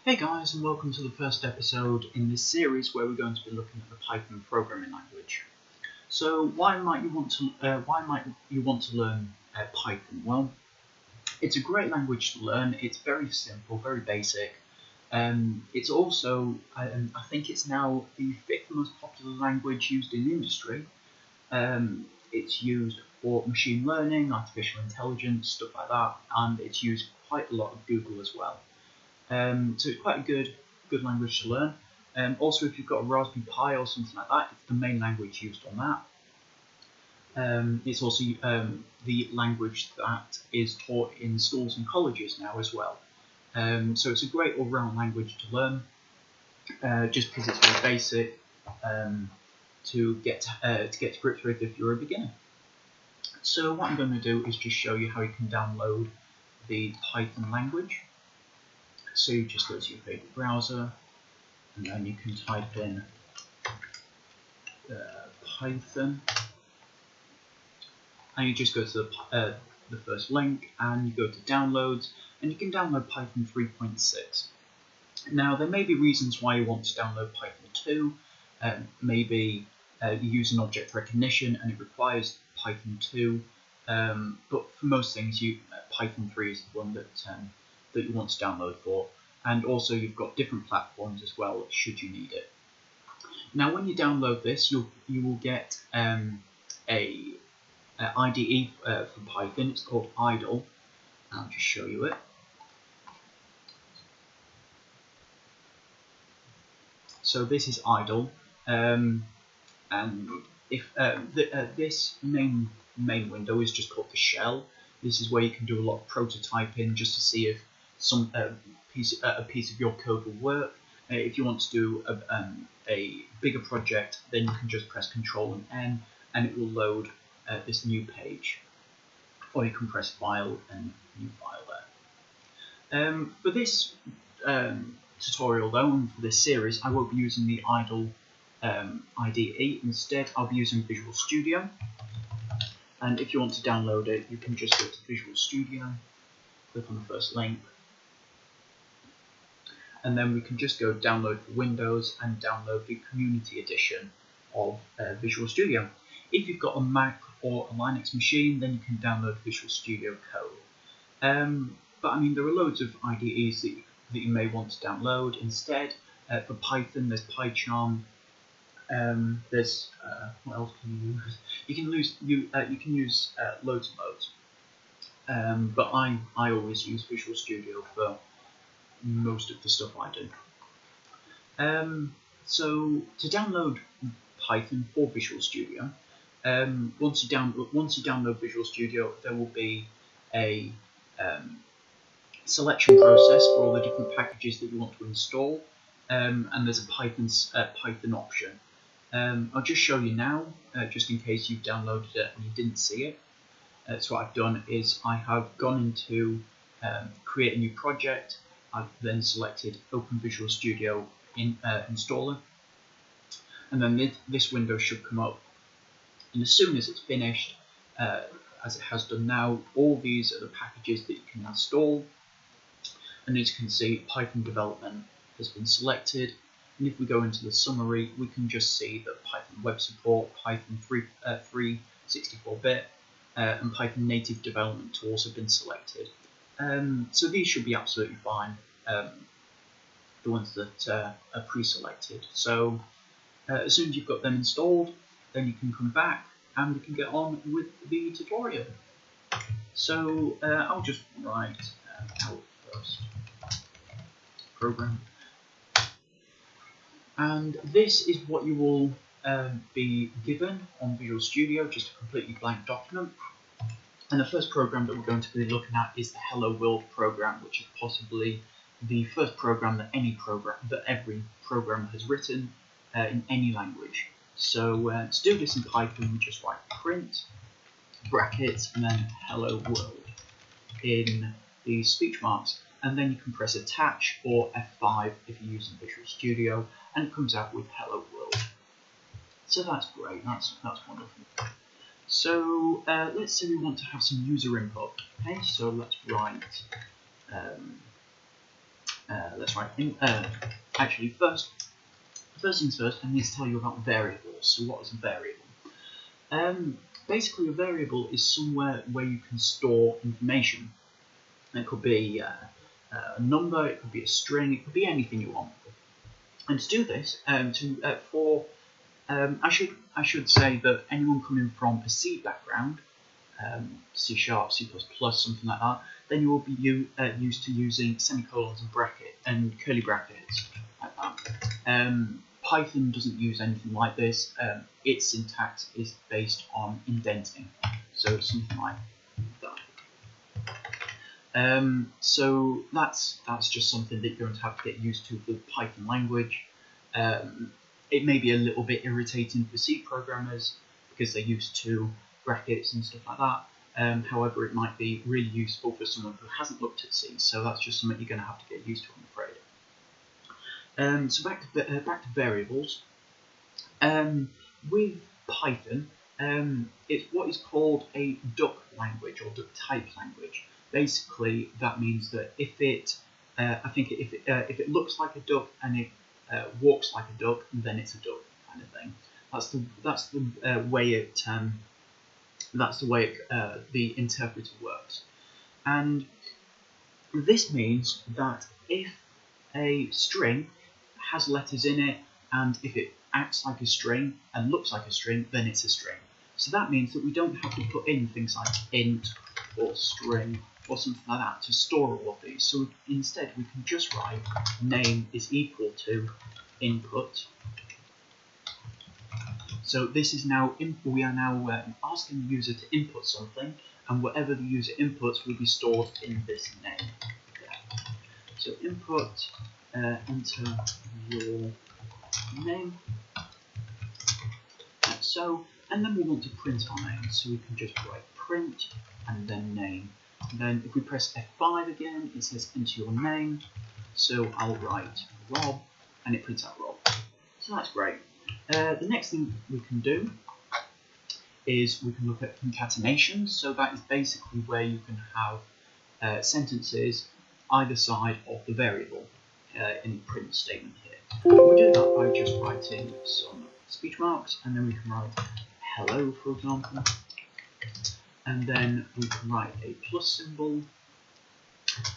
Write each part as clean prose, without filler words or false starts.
Hey guys, and welcome to the first episode in this series where we're going to be looking at the Python programming language. So, why might you want to learn Python? Well, it's a great language to learn. It's very simple, very basic. It's also, I think, it's now the fifth most popular language used in the industry. It's used for machine learning, artificial intelligence, stuff like that, and it's used quite a lot of Google as well. So it's quite a good language to learn. Also, if you've got a Raspberry Pi or something like that, it's the main language used on that. It's also the language that is taught in schools and colleges now as well. So it's a great all-round language to learn, just because it's very basic to get to grips with if you're a beginner. So what I'm going to do is just show you how you can download the Python language. So you just go to your favorite browser, and then you can type in Python, and you just go to the first link, and you go to downloads, and you can download Python 3.6. Now, there may be reasons why you want to download Python 2. Maybe you're using object recognition and it requires Python 2, but for most things, Python 3 is the one that you want to download for, and also you've got different platforms as well should you need it. Now when you download this, you will get a IDE for Python. It's called idle. I'll just show you it. So this is idle, and if this main window is just called the shell. This is where you can do a lot of prototyping just to see if a piece of your code will work. If you want to do a bigger project, then you can just press Ctrl and N, and it will load this new page. Or you can press File and New File there. For this tutorial though, and for this series, I won't be using the idle IDE. Instead, I'll be using Visual Studio. And if you want to download it, you can just go to Visual Studio, click on the first link, and then we can just go download for Windows and download the Community Edition of Visual Studio. If you've got a Mac or a Linux machine, then you can download Visual Studio Code. But I mean, there are loads of IDEs that you may want to download instead. For Python, there's PyCharm. There's what else can you use? You can use loads and loads. But I always use Visual Studio for most of the stuff I do. So to download Python for Visual Studio, once you download Visual Studio, there will be a selection process for all the different packages that you want to install, and there's a Python option. I'll just show you now, just in case you've downloaded it and you didn't see it. So what I've done is I have gone into create a new project. I've then selected Open Visual Studio Installer, and then this window should come up. And as soon as it's finished, as it has done now, all these are the packages that you can install. And as you can see, Python development has been selected. And if we go into the summary, we can just see that Python web support, Python 3 64-bit, and Python native development tools have been selected. So these should be absolutely fine, the ones that are pre-selected. So as soon as you've got them installed, then you can come back and we can get on with the tutorial. So I'll just write our first program. And this is what you will be given on Visual Studio, just a completely blank document. And the first program that we're going to be looking at is the Hello World program, which is possibly the first program that every programmer has written in any language. So to do this in Python, we just write print, brackets, and then Hello World in the speech marks. And then you can press attach or F5 if you're using Visual Studio, and it comes out with Hello World. So that's great, that's wonderful. So let's say we want to have some user input. Okay, so let's write let's write in. Actually, first things first, I need to tell you about variables. So what is a variable? Basically, a variable is somewhere where you can store information. It could be a number, it could be a string, it could be anything you want. And to do this, I should say that anyone coming from a C background, C#, C++, something like that, then you will be used to using semicolons and curly brackets like that. Python doesn't use anything like this. Its syntax is based on indenting, so something like that. So that's just something that you're going to have to get used to for the Python language. It may be a little bit irritating for C programmers because they're used to brackets and stuff like that. However, it might be really useful for someone who hasn't looked at C, so that's just something you're going to have to get used to, I'm afraid. So back to variables. With Python, it's what is called a duck language or duck type language. Basically, that means that if it looks like a duck and it walks like a duck, then it's a duck kind of thing. That's the way the interpreter works. And this means that if a string has letters in it, and if it acts like a string and looks like a string, then it's a string. So that means that we don't have to put in things like int or string or something like that to store all of these. So instead we can just write name is equal to input. So this is now, we are now asking the user to input something, and whatever the user inputs will be stored in this name. So input, enter your name, like so, and then we want to print our name, so we can just write print and then name. And then if we press F5 again, it says enter your name, so I'll write Rob, and it prints out Rob. So that's great. The next thing we can do is we can look at concatenation. So that is basically where you can have sentences either side of the variable in the print statement here. We do that by just writing some speech marks, and then we can write hello, for example, and then we can write a plus symbol,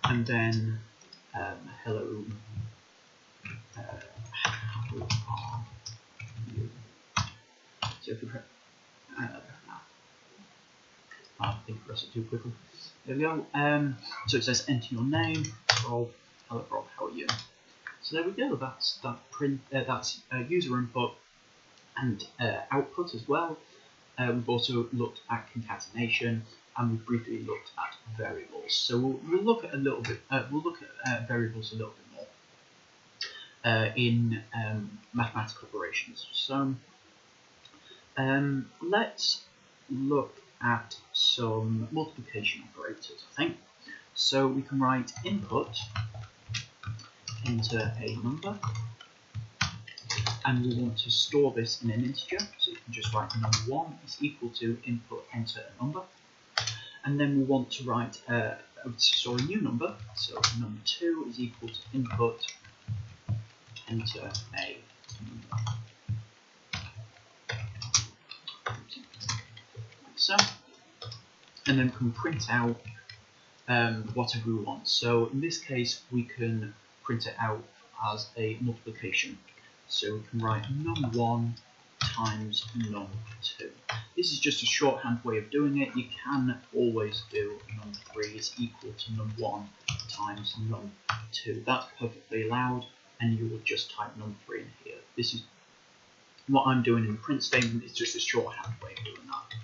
and then hello, how are you? So if we press, I think I pressed it too quickly. There we go. So it says enter your name, Rob. Hello, Rob. How are you? So there we go. That's user input and output as well. We've also looked at concatenation, and we've briefly looked at variables. So we'll look at a little bit. We'll look at variables a little bit more in mathematical operations. So let's look at some multiplication operators, I think. So we can write input, enter a number, and we want to store this in an integer, so you can just write num1 is equal to input, enter a number, and then we want to write store a new number, so num2 is equal to input, enter a number. So, and then we can print out whatever we want. So in this case, we can print it out as a multiplication. So we can write num1 times num2. This is just a shorthand way of doing it. You can always do num3 is equal to num1 times num2. That's perfectly allowed, and you will just type num3 in here. This is what I'm doing in the print statement. It's just a shorthand way of doing that.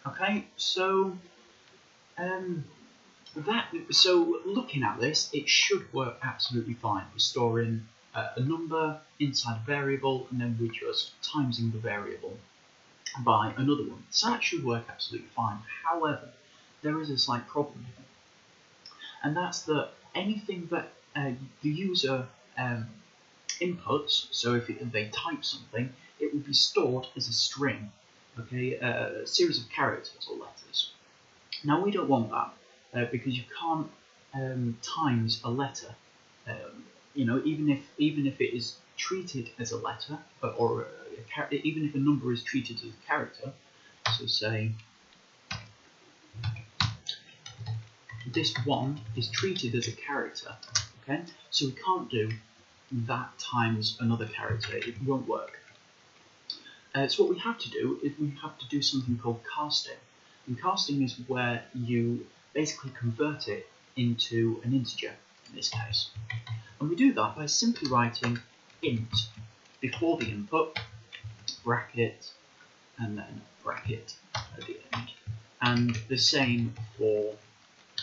Okay, so so looking at this, it should work absolutely fine. We're storing a number inside a variable, and then we're just timesing the variable by another one. So that should work absolutely fine. However, there is a slight problem here, and that's that anything that the user inputs, so if they type something, it will be stored as a string, okay, a series of characters or letters. Now we don't want that because you can't times a letter. You know, even if it is treated as a letter, or even if a number is treated as a character. So say this 1 is treated as a character. Okay, so we can't do that times another character. It won't work. So what we have to do is we have to do something called casting. And casting is where you basically convert it into an integer, in this case. And we do that by simply writing int before the input, bracket, and then bracket at the end. And the same for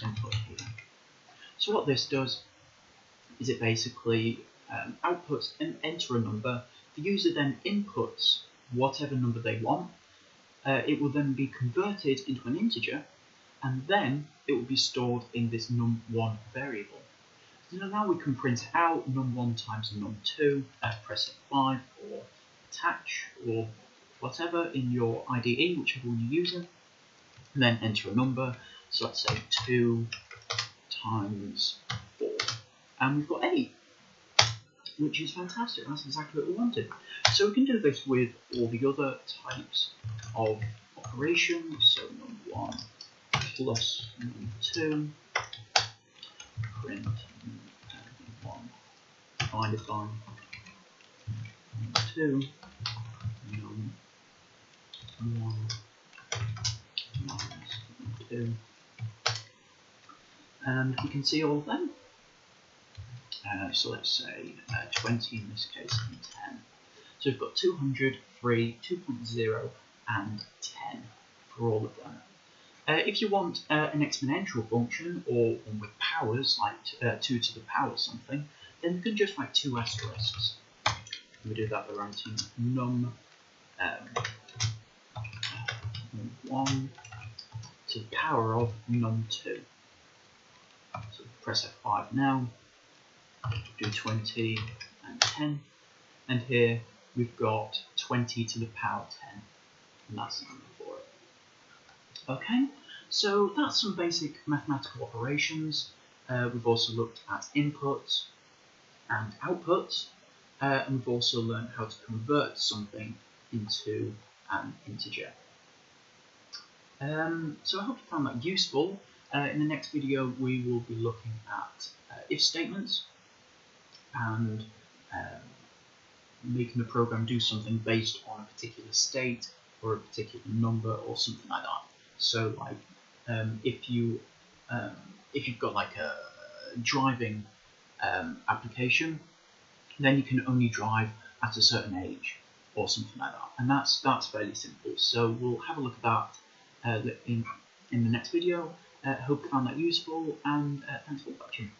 input here. So what this does is it basically outputs and enter a number. The user then inputs whatever number they want. It will then be converted into an integer, and then it will be stored in this num1 variable. So now we can print out num1 times num2, press F5 or attach or whatever in your IDE, whichever one you're using, and then enter a number. So let's say 2 times 4, and we've got 8. Which is fantastic. That's exactly what we wanted. So we can do this with all the other types of operations. So num1 plus num2, print num1 divided by num2, num1 minus num2, and we can see all of them. So let's say 20 in this case and 10. So we've got 200, 3, 2.0 and 10 for all of them. If you want an exponential function or one with powers, like 2 to the power something, then you can just write 2 asterisks. We do that by writing num1 to the power of num2. So press F5 now. Do 20 and 10, and here we've got 20 to the power 10, and that's the number for it. Okay, so that's some basic mathematical operations. We've also looked at inputs and outputs, and we've also learned how to convert something into an integer. So I hope you found that useful. In the next video we will be looking at if statements, and making the program do something based on a particular state or a particular number or something like that. So like if you've got like a driving application, then you can only drive at a certain age or something like that, and that's fairly simple. So we'll have a look at that in the next video. Hope you found that useful, and thanks for watching.